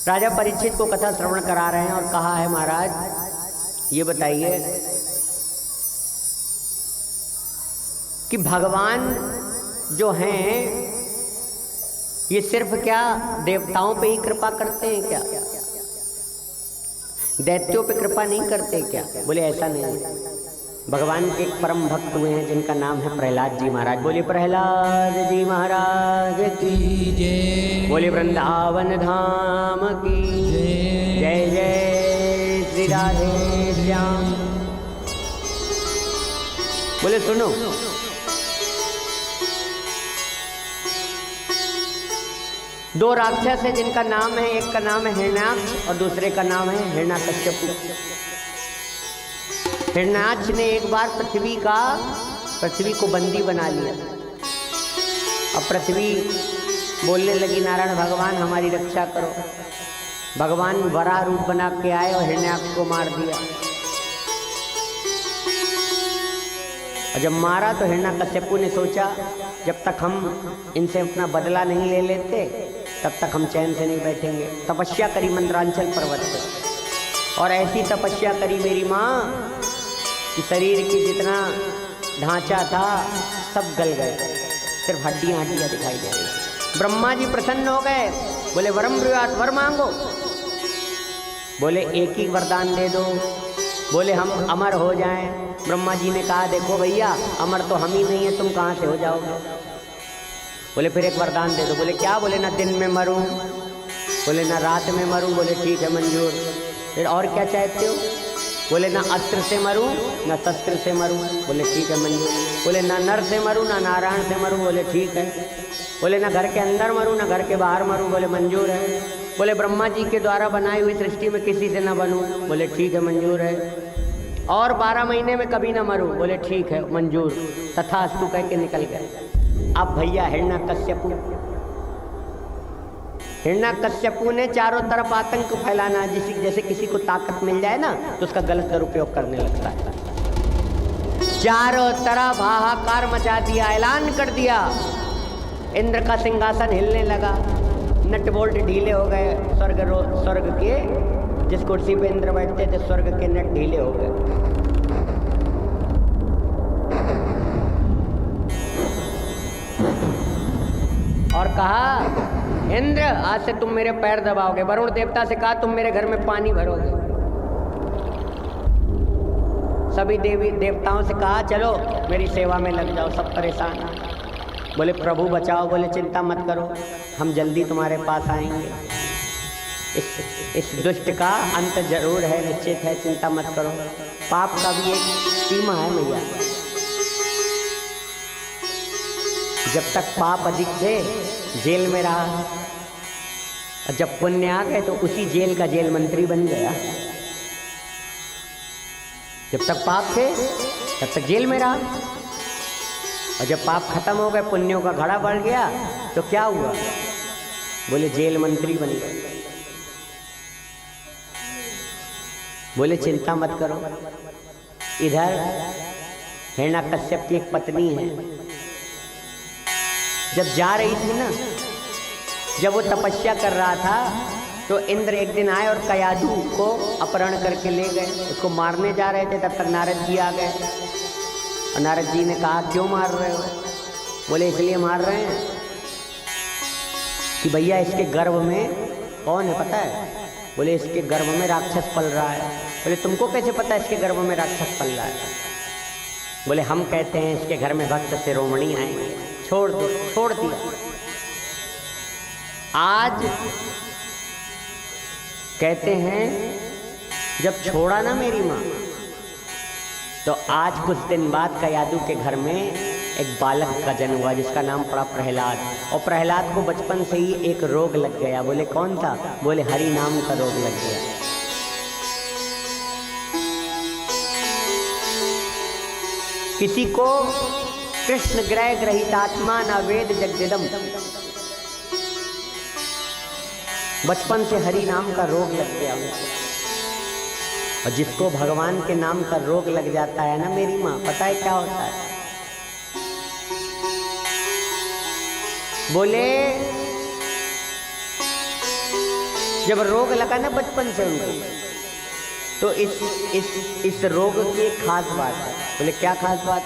राजा परीक्षित को कथा श्रवण करा रहे हैं और कहा है, महाराज ये बताइए कि भगवान जो हैं ये सिर्फ क्या देवताओं पे ही कृपा करते हैं क्या, दैत्यों पे कृपा नहीं करते क्या? बोले ऐसा नहीं है। भगवान के एक परम भक्त हुए हैं जिनका नाम है प्रहलाद जी महाराज। बोले प्रहलाद जी महाराज की जय। बोले वृंदावन धाम की जय। जय श्री राधे श्याम। बोले सुनो, दो राक्षस है जिनका नाम है, एक का नाम है हिरण्याक्ष और दूसरे का नाम है हिरण्याकश्यपु। हिरण्याक्ष ने एक बार पृथ्वी को बंदी बना लिया। अब पृथ्वी बोलने लगी, नारायण भगवान हमारी रक्षा करो। भगवान वराह रूप बना के आए और हिरण्याक्ष को मार दिया। और जब मारा तो हिरण्याकश्यपु ने सोचा जब तक हम इनसे अपना बदला नहीं ले लेते तब तक हम चैन से नहीं बैठेंगे। तपस्या करी मंदरांचल पर्वत पर, और ऐसी तपस्या करी मेरी माँ कि शरीर की जितना ढांचा था सब गल गए, सिर्फ हड्डियाँ हड्डियाँ दिखाई दे रही। ब्रह्मा जी प्रसन्न हो गए, बोले वरम ब्रुयात, वर मांगो। बोले एक ही वरदान दे दो, बोले हम अमर हो जाएं। ब्रह्मा जी ने कहा देखो भैया अमर तो हम ही नहीं है, तुम कहाँ से हो जाओगे। बोले फिर एक वरदान दे दो। बोले क्या? बोले ना दिन में मरूं, बोले ना रात में मरूं। बोले ठीक है मंजूर। फिर और क्या चाहते हो? बोले ना अस्त्र से मरूं ना शस्त्र से मरूं। बोले ठीक है मंजूर। बोले ना नर से मरूं ना नारायण से मरूं। बोले ठीक है। बोले ना घर के अंदर मरूं ना घर के बाहर मरूं। बोले मंजूर है। बोले ब्रह्मा जी के द्वारा बनाई हुई सृष्टि में किसी से ना बनूं। बोले ठीक है मंजूर है। और 12 महीने में कभी ना मरूं। बोले ठीक है मंजूर। तथास्तु कह के निकल गए। अब भैया हिरण्याकश्यपु ने चारों तरफ आतंक फैलाना, जैसे किसी को ताकत मिल जाए ना तो उसका गलत दुरुपयोग करने लगता है। चारों तरफ हाहाकार मचा दिया, ऐलान कर दिया। इंद्र का सिंहासन हिलने लगा, नट बोल्ट ढीले हो गए। स्वर्ग के जिस कुर्सी पे इंद्र बैठते थे स्वर्ग के नट ढीले हो गए। और कहा इंद्र आज से तुम मेरे पैर दबाओगे। वरुण देवता से कहा तुम मेरे घर में पानी भरोगे। सभी देवी देवताओं से कहा चलो मेरी सेवा में लग जाओ। सब परेशान। बोले प्रभु बचाओ। बोले चिंता मत करो, हम जल्दी तुम्हारे पास आएंगे। इस दुष्ट का अंत जरूर है, निश्चित है, चिंता मत करो। पाप का भी एक सीमा है भैया। जब तक पाप अधिक थे जेल में रहा, और जब पुण्य आ गए तो उसी जेल का जेल मंत्री बन गया। जब तक पाप थे तब तक जेल में रहा, और जब पाप खत्म हो गए पुण्यों का घड़ा बढ़ गया तो क्या हुआ? बोले जेल मंत्री बन गए। बोले चिंता मत करो। इधर हिरण्याकश्यप की एक पत्नी है, जब जा रही थी ना, जब वो तपस्या कर रहा था तो इंद्र एक दिन आए और कयाधु को अपहरण करके ले गए। उसको मारने जा रहे थे, तब तक नारद जी आ गए। और नारद जी ने कहा क्यों मार रहे हो? बोले इसलिए मार रहे हैं कि भैया इसके गर्भ में कौन है पता है? बोले इसके गर्भ में राक्षस पल रहा है। बोले तुमको कैसे पता है इसके गर्भ में राक्षस पल रहा है? बोले हम कहते हैं इसके घर में भक्त शिरोमणि आएंगे। छोड़ दो, छोड़ दिया। आज कहते हैं जब छोड़ा ना मेरी माँ, तो आज कुछ दिन बाद कयाधु के घर में एक बालक का जन्म हुआ जिसका नाम पड़ा प्रहलाद। और प्रहलाद को बचपन से ही एक रोग लग गया। बोले कौन था? बोले हरि नाम का रोग लग गया। किसी को कृष्ण ग्रह ग्रहितात्मा न वेद जगदिदम, बचपन से हरि नाम का रोग लग गया उनको। और जिसको भगवान के नाम का रोग लग जाता है ना मेरी माँ, पता है क्या होता है? बोले जब रोग लगा ना बचपन से उनको, तो इस रोग की एक खास बात है। बोले क्या खास बात?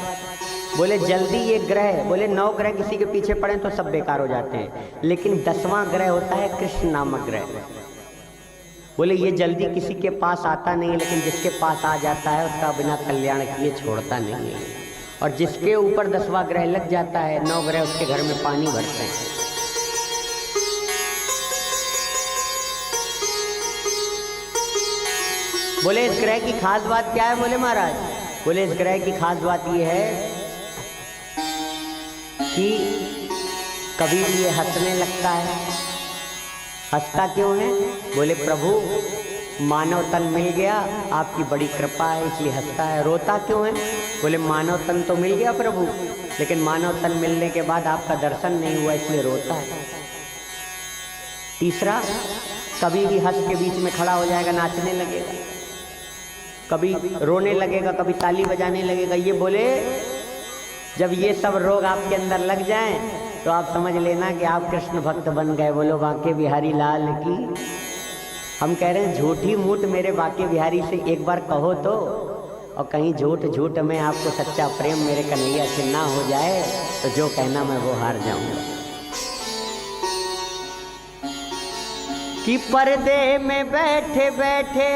बोले जल्दी ये ग्रह, बोले 9 ग्रह किसी के पीछे पड़े तो सब बेकार हो जाते हैं, लेकिन 10वां ग्रह होता है कृष्ण नामक ग्रह। बोले ये जल्दी किसी के पास आता नहीं है, लेकिन जिसके पास आ जाता है उसका बिना कल्याण किए छोड़ता नहीं है। और जिसके ऊपर 10वां ग्रह लग जाता है, 9 ग्रह उसके घर में पानी भरते हैं। बोले इस ग्रह की खास बात क्या है? बोले महाराज, बोले इस ग्रह की खास बात ये है कि कभी भी ये हंसने लगता है। हंसता क्यों है? बोले प्रभु मानव तन मिल गया, आपकी बड़ी कृपा है इसलिए हंसता है। रोता क्यों है? बोले मानव तन तो मिल गया प्रभु, लेकिन मानव तन मिलने के बाद आपका दर्शन नहीं हुआ इसलिए रोता है। तीसरा, कभी भी हंस के बीच में खड़ा हो जाएगा, नाचने लगेगा, कभी रोने लगेगा, कभी ताली बजाने लगेगा। ये बोले जब ये सब रोग आपके अंदर लग जाएं तो आप समझ लेना कि आप कृष्ण भक्त बन गए। बोलो बांके बिहारी लाल की। हम कह रहे हैं झूठी मूठ मेरे बांके बिहारी से एक बार कहो तो, और कहीं झूठ में आपको सच्चा प्रेम मेरे कन्हैया से ना हो जाए तो जो कहना मैं वो हार जाऊंगा। कि पर्दे में बैठे बैठे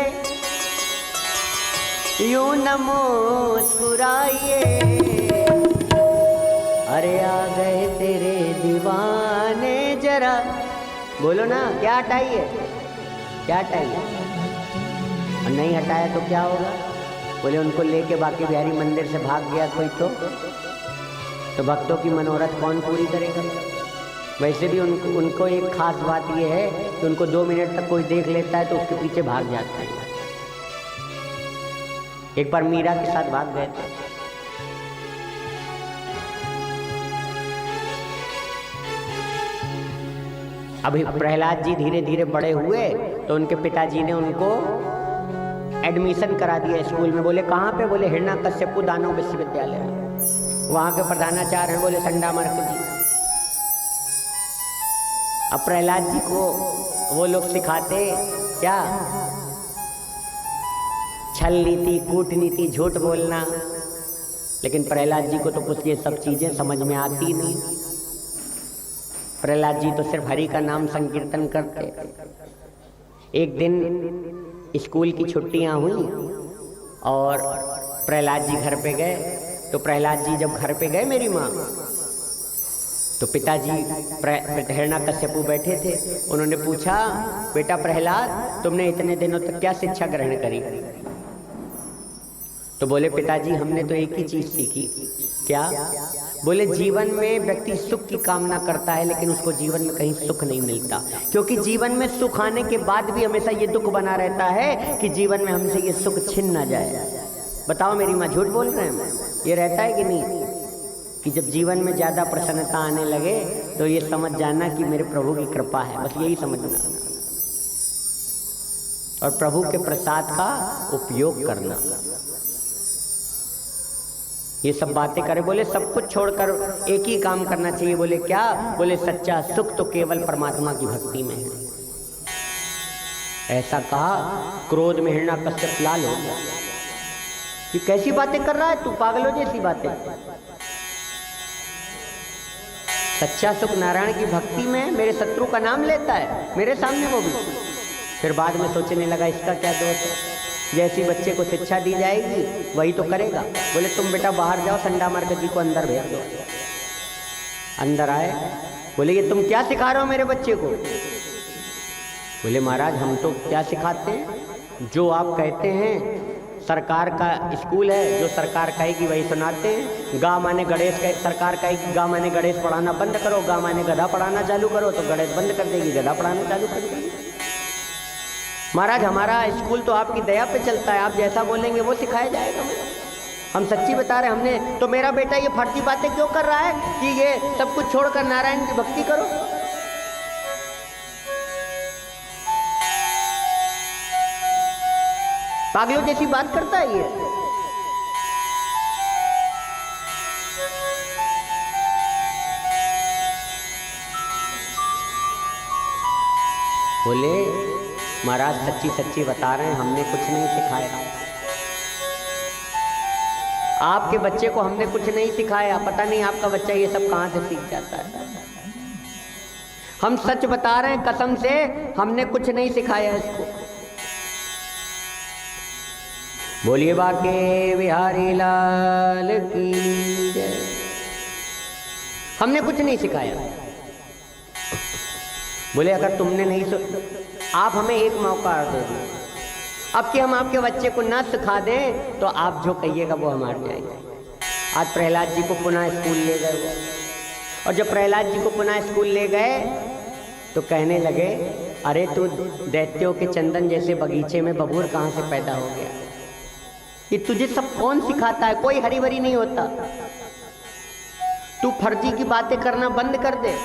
यूं न मुस्कुराइए, अरे आ गए तेरे दीवाने जरा। बोलो ना, क्या हटाइए, क्या हटाइए? और नहीं हटाया तो क्या होगा? बोले उनको लेके बांके बिहारी मंदिर से भाग गया कोई तो भक्तों की मनोरथ कौन पूरी करेगा? वैसे भी उनको एक खास बात यह है कि उनको 2 मिनट तक कोई देख लेता है तो उसके पीछे भाग जाता है। एक बार मीरा के साथ भाग गए थे। अभी प्रहलाद जी धीरे धीरे बड़े हुए तो उनके पिताजी ने उनको एडमिशन करा दिया स्कूल में। बोले कहाँ पे? बोले हिरण्यकश्यप दानव विश्वविद्यालय में। वहाँ के प्रधानाचार्य हैं बोले संडामार्क जी। अब प्रहलाद जी को वो लोग सिखाते क्या? छल नीति, कूटनीति, झूठ बोलना। लेकिन प्रहलाद जी को तो कुछ ये सब चीजें समझ में आती नहीं। प्रहलाद जी तो सिर्फ हरि का नाम संकीर्तन करते। एक दिन स्कूल की छुट्टियां हुई और प्रहलाद जी घर पे गए। तो प्रहलाद जी जब घर पे गए मेरी माँ, तो पिताजी हिरण्यकश्यप बैठे थे। उन्होंने पूछा, बेटा प्रहलाद तुमने इतने दिनों तक क्या शिक्षा ग्रहण करी? तो बोले पिताजी हमने तो एक ही चीज सीखी। क्या? बोले जीवन में व्यक्ति सुख की कामना करता है लेकिन उसको जीवन में कहीं सुख नहीं मिलता, क्योंकि जीवन में सुख आने के बाद भी हमेशा ये दुख बना रहता है कि जीवन में हमसे ये सुख छिन ना जाए। बताओ मेरी माँ, झूठ बोल रहे हैं? ये रहता है कि नहीं कि जब जीवन में ज्यादा प्रसन्नता आने लगे तो ये समझ जाना कि मेरे प्रभु की कृपा है, बस यही समझना और प्रभु के प्रसाद का उपयोग करना। ये सब बातें करे। बोले सब कुछ छोड़कर एक ही काम करना चाहिए। बोले क्या? बोले सच्चा सुख तो केवल परमात्मा की भक्ति में है। ऐसा कहा, क्रोध में हिरण्यकश्यप लाल हो गया। ये कैसी बातें कर रहा है तू? पागलों जैसी बातें। सच्चा सुख नारायण की भक्ति में मेरे शत्रु का नाम लेता है मेरे सामने, वो भी। फिर बाद में सोचने लगा इसका क्या दोष है? जैसी बच्चे को शिक्षा दी जाएगी वही तो करेगा। बोले तुम बेटा बाहर जाओ, संडामार्क जी को अंदर भेज दो। अंदर आए। बोले ये तुम क्या सिखा रहे हो मेरे बच्चे को? बोले महाराज हम तो क्या सिखाते हैं, जो आप कहते हैं। सरकार का स्कूल है, जो सरकार कहेगी वही सुनाते हैं। गा माने गणेश कहे, सरकार कहेगी गा माने गणेश पढ़ाना बंद करो, गा माने गधा पढ़ाना चालू करो, तो गणेश बंद कर देगी, गधा पढ़ाना चालू कर देगी। महाराज हमारा स्कूल तो आपकी दया पे चलता है, आप जैसा बोलेंगे वो सिखाया जाएगा। हम सच्ची बता रहे हैं। हमने तो, मेरा बेटा ये फर्जी बातें क्यों कर रहा है कि ये सब कुछ छोड़कर नारायण की भक्ति करो? पागलों जैसी बात करता है ये। बोले महाराज सच्ची सच्ची बता रहे हैं, हमने कुछ नहीं सिखाया। आपके बच्चे को हमने कुछ नहीं सिखाया। पता नहीं आपका बच्चा ये सब कहाँ से सीख जाता है। हम सच बता रहे हैं कसम से, हमने कुछ नहीं सिखाया इसको। बोलिए बाके बिहारी लाल की जय। हमने कुछ नहीं सिखाया। बोले अगर तुमने नहीं आप हमें एक मौका दे दो, अब कि हम आपके बच्चे को ना सिखा दें तो आप जो कहिएगा वो हम मान जाएंगे। आज प्रहलाद जी को पुनः स्कूल ले गए वो, और जब प्रहलाद जी को पुनः स्कूल ले गए तो कहने लगे, अरे तू दैत्यों के चंदन जैसे बगीचे में बबूर कहाँ से पैदा हो गया? ये तुझे सब कौन सिखाता है? कोई हरी भरी नहीं होता। तू फर्जी की बातें करना बंद कर दे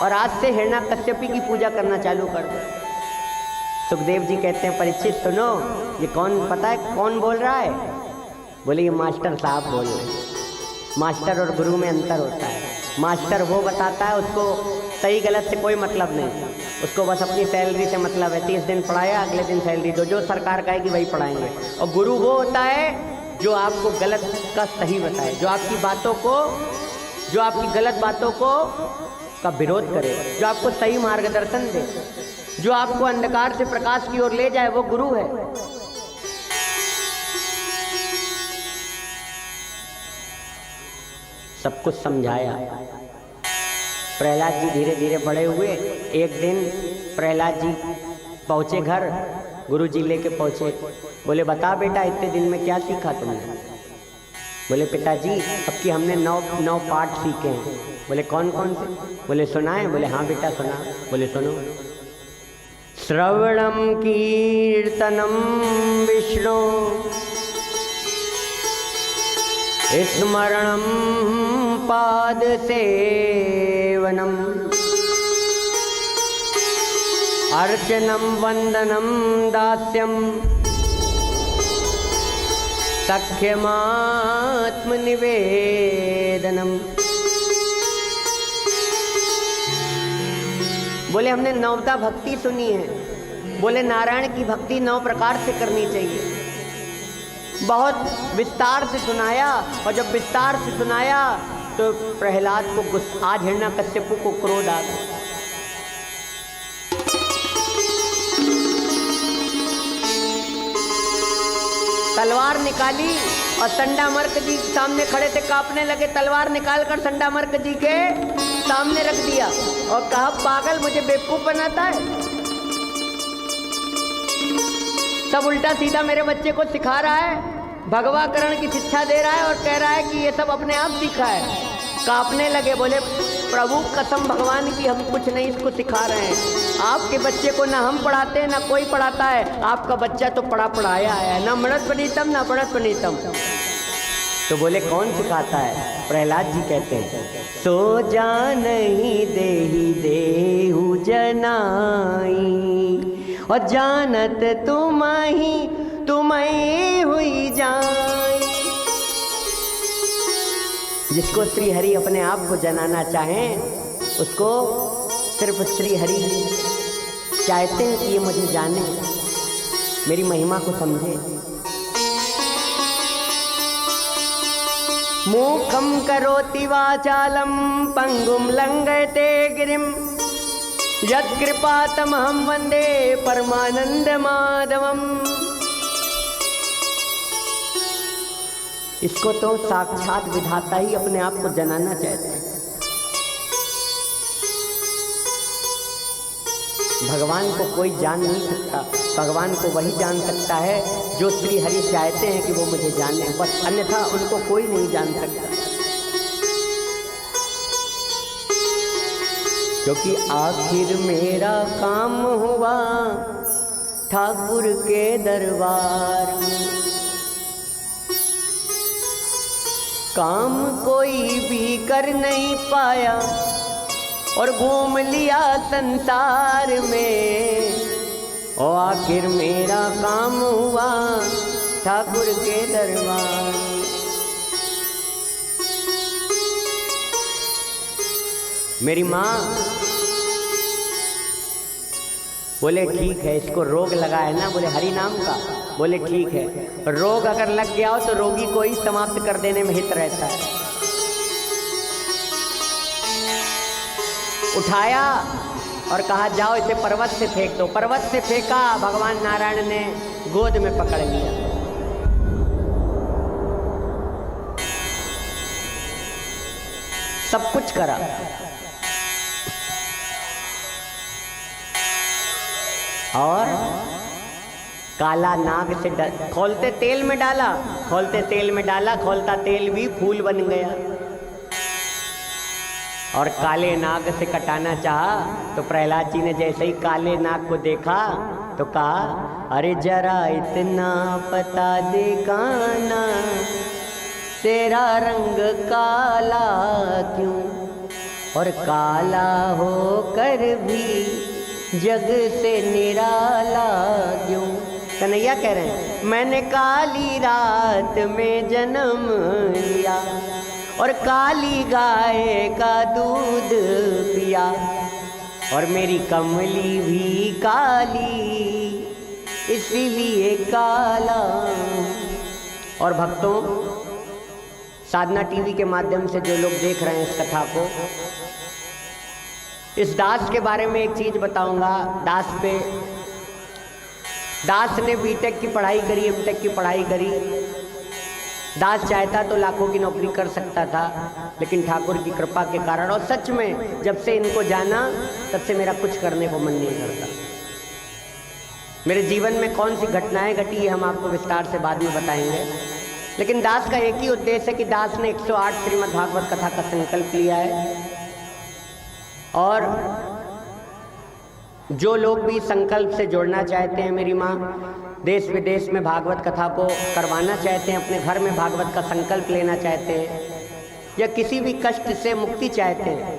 और आज से हिरण्यकश्यपी की पूजा करना चालू कर दे। सुखदेव जी कहते हैं, परीक्षित सुनो, ये कौन पता है कौन बोल रहा है? बोले ये मास्टर साहब बोल रहे हैं। मास्टर और गुरु में अंतर होता है। मास्टर वो बताता है, उसको सही गलत से कोई मतलब नहीं, उसको बस अपनी सैलरी से मतलब है। 30 दिन पढ़ाया, अगले दिन सैलरी दो, जो सरकार कहेगी वही पढ़ाएंगे। और गुरु वो होता है जो आपको गलत का सही बताए, जो आपकी बातों को, जो आपकी गलत बातों को का विरोध करे, जो आपको सही मार्गदर्शन दे, जो आपको अंधकार से प्रकाश की ओर ले जाए, वो गुरु है। सब कुछ समझाया। प्रहलाद जी धीरे धीरे बड़े हुए। एक दिन प्रहलाद जी पहुँचे घर, गुरु जी लेके पहुँचे। बोले बता बेटा, इतने दिन में क्या सीखा तुमने? बोले पिताजी अब की हमने 9 पाठ सीखे हैं। बोले कौन कौन से? बोले सुनाए? बोले हाँ बेटा सुना। बोले सुनो। श्रवणम कीर्तनम विष्णु स्मरणम पाद सेवनम अर्चनम वंदनम दास्यम सख्यमात्मनिवेदनम। बोले हमने 9 भक्ति सुनी है। बोले नारायण की भक्ति 9 प्रकार से करनी चाहिए। बहुत विस्तार से सुनाया, और जब विस्तार से सुनाया तो प्रहलाद को गुस्सा, आज हिरण्यकश्यपु को क्रोध आ गया। तलवार निकाली और संडामर्क जी सामने खड़े थे, कांपने लगे। तलवार निकालकर संडामर्क जी के सामने रख दिया और कहा, पागल मुझे बेवकूफ बनाता है, सब उल्टा सीधा मेरे बच्चे को सिखा रहा है, भगवाकरण की शिक्षा दे रहा है और कह रहा है कि ये सब अपने आप सीखा है। कांपने लगे। बोले प्रभु कसम भगवान की, हम कुछ नहीं इसको सिखा रहे हैं। आपके बच्चे को ना हम पढ़ाते हैं ना कोई पढ़ाता है। आपका बच्चा तो पढ़ाया है, ना मृत पनीतम ना पढ़त पनीतम। तो बोले कौन सिखाता है? प्रहलाद जी कहते हैं, सो जानहि देहि देहु जनाई और जानत तुम्हें हुई जाई। जिसको श्री हरि अपने आप को जनाना चाहें, उसको सिर्फ श्री हरि चाहते हैं कि ये मुझे जाने, मेरी महिमा को समझे। मूखम करोति वाचालम पंगुम लंघयते गिरिम यत्कृपातमहं वंदे परमानंद माधवम। इसको तो साक्षात विधाता ही अपने आप को जनाना चाहते हैं। भगवान को कोई जान नहीं सकता, भगवान को वही जान सकता है जो श्री हरि चाहते हैं कि वो मुझे जाने, बस, अन्यथा उनको कोई नहीं जान सकता। क्योंकि आखिर मेरा काम हुआ ठाकुर के दरबार में, काम कोई भी कर नहीं पाया और घूम लिया संसार में। और आखिर मेरा काम हुआ ठाकुर के दरबार। मेरी माँ बोले ठीक है, इसको रोग लगा है ना, बोले हरि नाम का, बोले ठीक है। रोग अगर लग गया हो तो रोगी को ही समाप्त कर देने में हित रहता है। उठाया और कहा जाओ इसे पर्वत से फेंक दो। पर्वत से फेंका, भगवान नारायण ने गोद में पकड़ लिया। सब कुछ करा। और काला नाग से खोलते तेल में डाला, खोलते तेल में डाला, खोलता तेल भी फूल बन गया। और काले नाग से कटाना चाहा तो प्रहलाद जी ने जैसे ही काले नाग को देखा तो कहा, अरे जरा इतना पता दे काना, तेरा रंग काला क्यों, और काला होकर भी जग से निराला क्यों। कन्हैया कह रहे हैं, मैंने काली रात में जन्म लिया और काली गाय का दूध पिया, और मेरी कमली भी काली इसीलिए काला। और भक्तों, साधना टीवी के माध्यम से जो लोग देख रहे हैं इस कथा को, इस दास के बारे में एक चीज बताऊंगा। दास ने बीटेक की पढ़ाई करी, एमटेक की पढ़ाई करी। दास चाहता तो लाखों की नौकरी कर सकता था, लेकिन ठाकुर की कृपा के कारण, और सच में जब से इनको जाना तब से मेरा कुछ करने को मन नहीं करता। मेरे जीवन में कौन सी घटनाएं घटी है हम आपको विस्तार से बाद में बताएंगे, लेकिन दास का एक ही उद्देश्य है कि दास ने 108 श्रीमद् भागवत कथा का संकल्प लिया है। और जो लोग भी संकल्प से जोड़ना चाहते हैं, मेरी माँ देश विदेश में भागवत कथा को करवाना चाहते हैं, अपने घर में भागवत का संकल्प लेना चाहते हैं, या किसी भी कष्ट से मुक्ति चाहते हैं,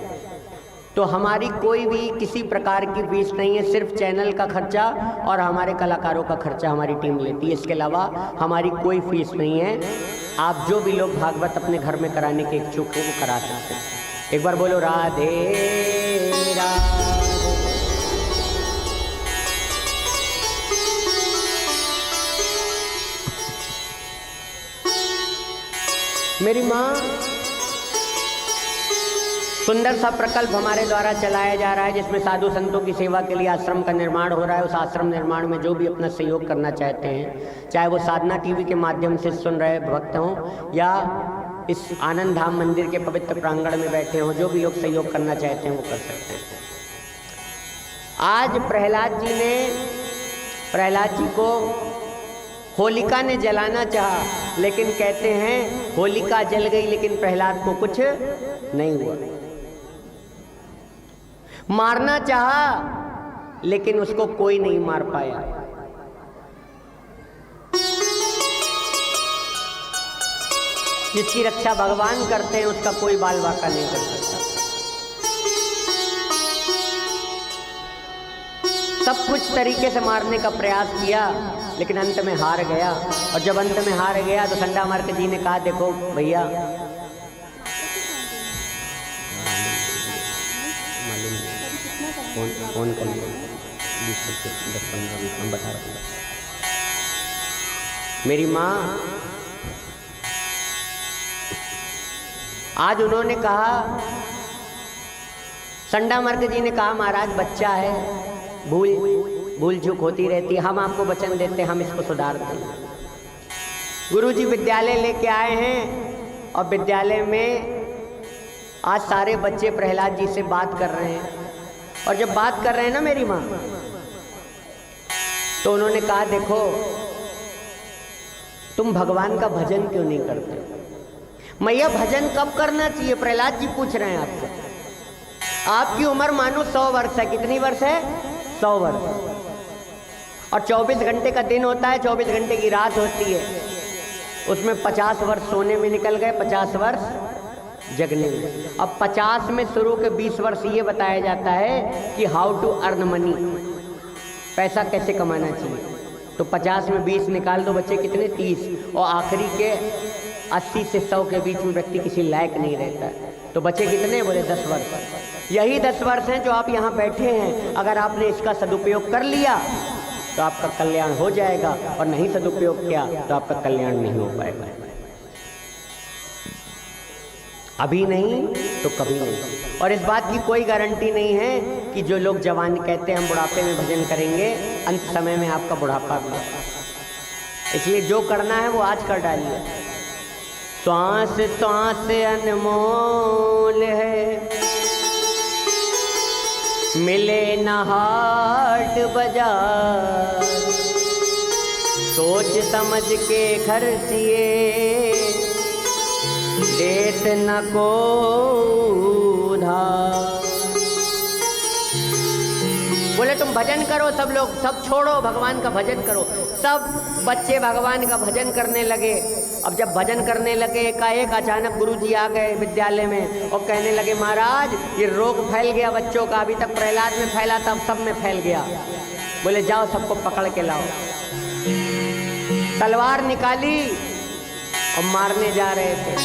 तो हमारी कोई भी किसी प्रकार की फीस नहीं है। सिर्फ चैनल का खर्चा और हमारे कलाकारों का खर्चा हमारी टीम लेती है। इसके अलावा हमारी कोई फीस नहीं है। आप जो भी लोग भागवत अपने घर में कराने के इच्छुक हैं वो करा सकते हैं। एक बार बोलो राधे राधे। मेरी माँ, सुंदर सा प्रकल्प हमारे द्वारा चलाया जा रहा है, जिसमें साधु संतों की सेवा के लिए आश्रम का निर्माण हो रहा है। उस आश्रम निर्माण में जो भी अपना सहयोग करना चाहते हैं, चाहे वो साधना टीवी के माध्यम से सुन रहे भक्त हों या इस आनंद धाम मंदिर के पवित्र प्रांगण में बैठे हों, जो भी लोग सहयोग करना चाहते हैं वो कर सकते हैं। आज प्रहलाद जी को होलिका ने जलाना चाहा, लेकिन कहते हैं होलिका जल गई लेकिन प्रहलाद को कुछ नहीं हुआ। मारना चाहा लेकिन उसको कोई नहीं मार पाया। जिसकी रक्षा भगवान करते हैं उसका कोई बाल बाका नहीं कर सकता। सब कुछ तरीके से मारने का प्रयास किया लेकिन अंत में हार गया। और जब अंत में हार गया तो संडामार्क जी ने कहा, देखो भैया, फोन कर लो, 10-15 हम बता रहे हैं। मेरी माँ, आज उन्होंने कहा, संडामार्क जी ने कहा, महाराज बच्चा है, भूल चूक होती रहती है, हम आपको वचन देते हैं, हम इसको सुधार देंगे। गुरुजी विद्यालय लेके आए हैं और विद्यालय में आज सारे बच्चे प्रहलाद जी से बात कर रहे हैं। और जब बात कर रहे हैं ना मेरी माँ, तो उन्होंने कहा, देखो तुम भगवान का भजन क्यों नहीं करते? मैया भजन कब करना चाहिए? प्रहलाद जी पूछ रहे हैं आपसे। आपकी उम्र मानो 100 वर्ष है। कितनी वर्ष है? 100 वर्ष। और 24 घंटे का दिन होता है, 24 घंटे की रात होती है। उसमें 50 वर्ष सोने में निकल गए, 50 वर्ष जगने में। अब 50 में शुरू के 20 वर्ष ये बताया जाता है कि हाउ टू अर्न मनी, पैसा कैसे कमाना चाहिए। तो 50 में 20 निकाल दो बच्चे, कितने? 30। और आखिरी के 80 से 100 के बीच में व्यक्ति किसी लायक नहीं रहता है। तो बचे कितने? बोले 10 वर्ष। यही 10 वर्ष हैं जो आप यहाँ बैठे हैं। अगर आपने इसका सदुपयोग कर लिया तो आपका कल्याण हो जाएगा, और नहीं सदुपयोग किया तो आपका कल्याण नहीं हो पाएगा। अभी नहीं तो कभी नहीं। और इस बात की कोई गारंटी नहीं है कि जो लोग जवान कहते हैं हम बुढ़ापे में भजन करेंगे, अंत समय में आपका बुढ़ापा भी। इसलिए जो करना है वो आज कर डालिए। श्वास श्वास अनमोल है, मिले न हाट बाजार, सोच समझ के खर्चिए, देत न को उधार। बोले तुम भजन करो, सब लोग सब छोड़ो, भगवान का भजन करो। सब बच्चे भगवान का भजन करने लगे। अब जब भजन करने लगे, एकाएक अचानक गुरुजी आ गए विद्यालय में और कहने लगे महाराज ये रोग फैल गया बच्चों का, अभी तक प्रहलाद में फैला था, अब सब में फैल गया। बोले जाओ सबको पकड़ के लाओ। तलवार निकाली और मारने जा रहे थे।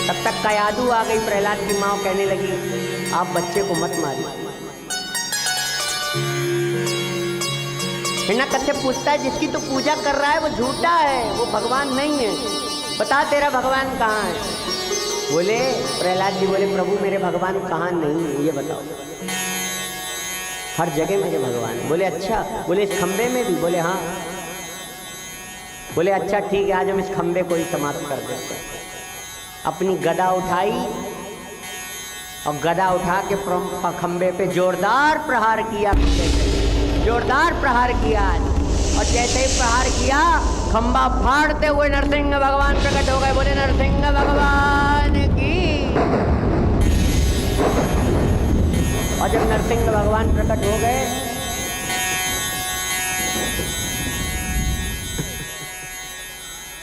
तब तक कयादू आ गई, प्रहलाद की माँ कहने लगी आप बच्चे को मत मारिए। हिरण्यकश्यप पूछता है जिसकी तो पूजा कर रहा है वो झूठा है, वो भगवान नहीं है, बता तेरा भगवान कहाँ है। बोले प्रहलाद जी बोले प्रभु मेरे भगवान कहाँ नहीं है ये बताओ। हर जगह मेरे भगवान। बोले अच्छा, बोले इस खंबे में भी? बोले हाँ। बोले अच्छा ठीक है, आज हम इस खंबे को ही समाप्त कर देते हैं। अपनी गदा उठाई और गदा उठा के खंबे पे जोरदार प्रहार किया, जोरदार प्रहार किया। और जैसे ही प्रहार किया खंबा फाड़ते हुए नरसिंह भगवान प्रकट हो गए। बोले नरसिंह भगवान की। और जब नरसिंह भगवान प्रकट हो गए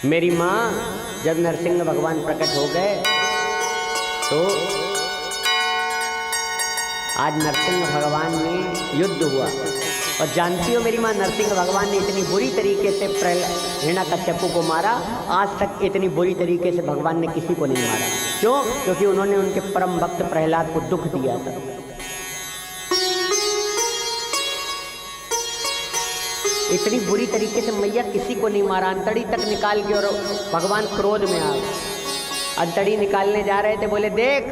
मेरी माँ, जब नरसिंह भगवान प्रकट हो गए तो आज नरसिंह भगवान में युद्ध हुआ। और जानती हो मेरी माँ, नरसिंह भगवान ने इतनी बुरी तरीके से हिरण्यकश्यप को मारा, आज तक इतनी बुरी तरीके से भगवान ने किसी को नहीं मारा। क्यों? क्योंकि उन्होंने उनके परम भक्त प्रहलाद को दुख दिया था। इतनी बुरी तरीके से मैया किसी को नहीं मारा। अंतड़ी तक निकाल के, और भगवान क्रोध में आ गए। अंतड़ी निकालने जा रहे थे, बोले देख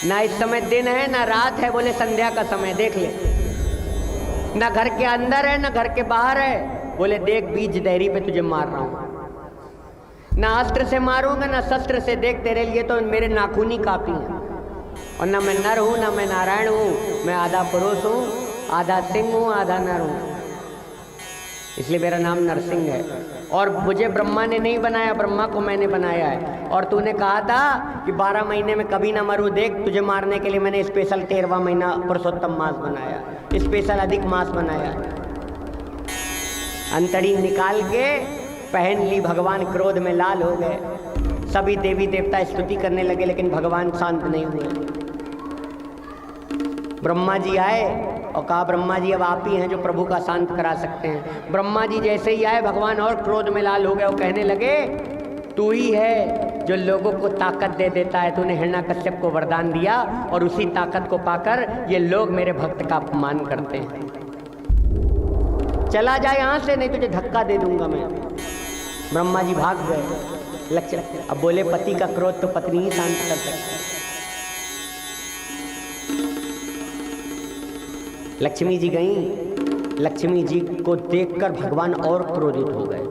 ना इस समय दिन है ना रात है, बोले संध्या का समय देख ले। ना घर के अंदर है ना घर के बाहर है, बोले देख बीज दहरी पे तुझे मार रहा हूं। ना अस्त्र से मारूंगा ना शस्त्र से, देख तेरे लिए तो मेरे नाखून ही काफी हैं। और ना मैं नर हूं ना मैं नारायण हूं, मैं आधा पुरुष हूं, आधा सिंह हूं, आधा नर हूं, इसलिए मेरा नाम नरसिंह है। और मुझे ब्रह्मा ने नहीं बनाया, ब्रह्मा को मैंने बनाया है। और तूने कहा था कि 12 महीने में कभी ना मरूं, देख तुझे मारने के लिए मैंने स्पेशल 13वां महीना पुरुषोत्तम मास बनाया, स्पेशल अधिक मास बनाया। अंतड़ी निकाल के पहन ली, भगवान क्रोध में लाल हो गए। सभी देवी देवता स्तुति करने लगे, लेकिन भगवान शांत नहीं हुए। ब्रह्मा जी आए और कहा ब्रह्मा जी अब आप ही हैं जो प्रभु का शांत करा सकते हैं। ब्रह्मा जी जैसे ही आए भगवान और क्रोध में लाल हो गए और कहने लगे तू ही है जो लोगों को ताकत दे देता है, तूने हिरण्यकश्यप को वरदान दिया और उसी ताकत को पाकर ये लोग मेरे भक्त का अपमान करते हैं। चला जा यहाँ से, नहीं तुझे धक्का दे दूंगा मैं। ब्रह्मा जी भाग गए। लक्ष्य अब बोले पति का क्रोध तो पत्नी ही शांत कर सकती है। लक्ष्मी जी गईं। लक्ष्मी जी को देखकर भगवान और क्रोधित हो गए।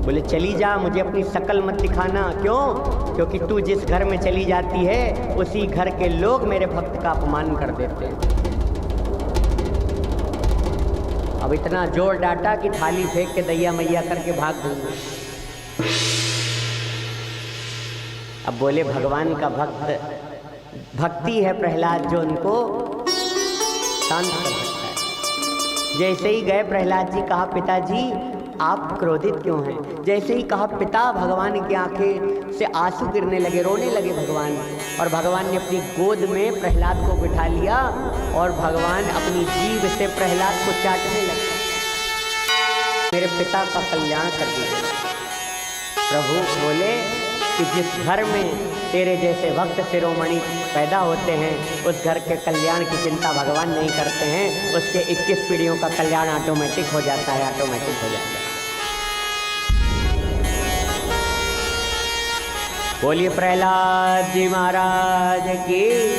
बोले चली जा, मुझे अपनी शकल मत दिखाना। क्यों? क्योंकि तू जिस घर में चली जाती है उसी घर के लोग मेरे भक्त का अपमान कर देते हैं। अब इतना जोर डांटा कि थाली फेंक के दैया मैया करके भाग दूंगा। अब बोले भगवान का भक्त, भक्ति है प्रहलाद जो उनको शांत कर सकता है। जैसे ही गए प्रहलाद जी, कहा पिताजी आप क्रोधित क्यों हैं? जैसे ही कहा पिता, भगवान की आंखें उससे आंसू गिरने लगे, रोने लगे भगवान। और भगवान ने अपनी गोद में प्रहलाद को बिठा लिया और भगवान अपनी जीभ से प्रहलाद को चाटने लगे। मेरे पिता का कल्याण कर दिया। प्रभु बोले कि जिस घर में तेरे जैसे भक्त शिरोमणि पैदा होते हैं उस घर के कल्याण की चिंता भगवान नहीं करते हैं, उसके 21 पीढ़ियों का कल्याण ऑटोमेटिक हो जाता है, ऑटोमेटिक हो जाता है। बोलिए प्रहलाद जी महाराज की।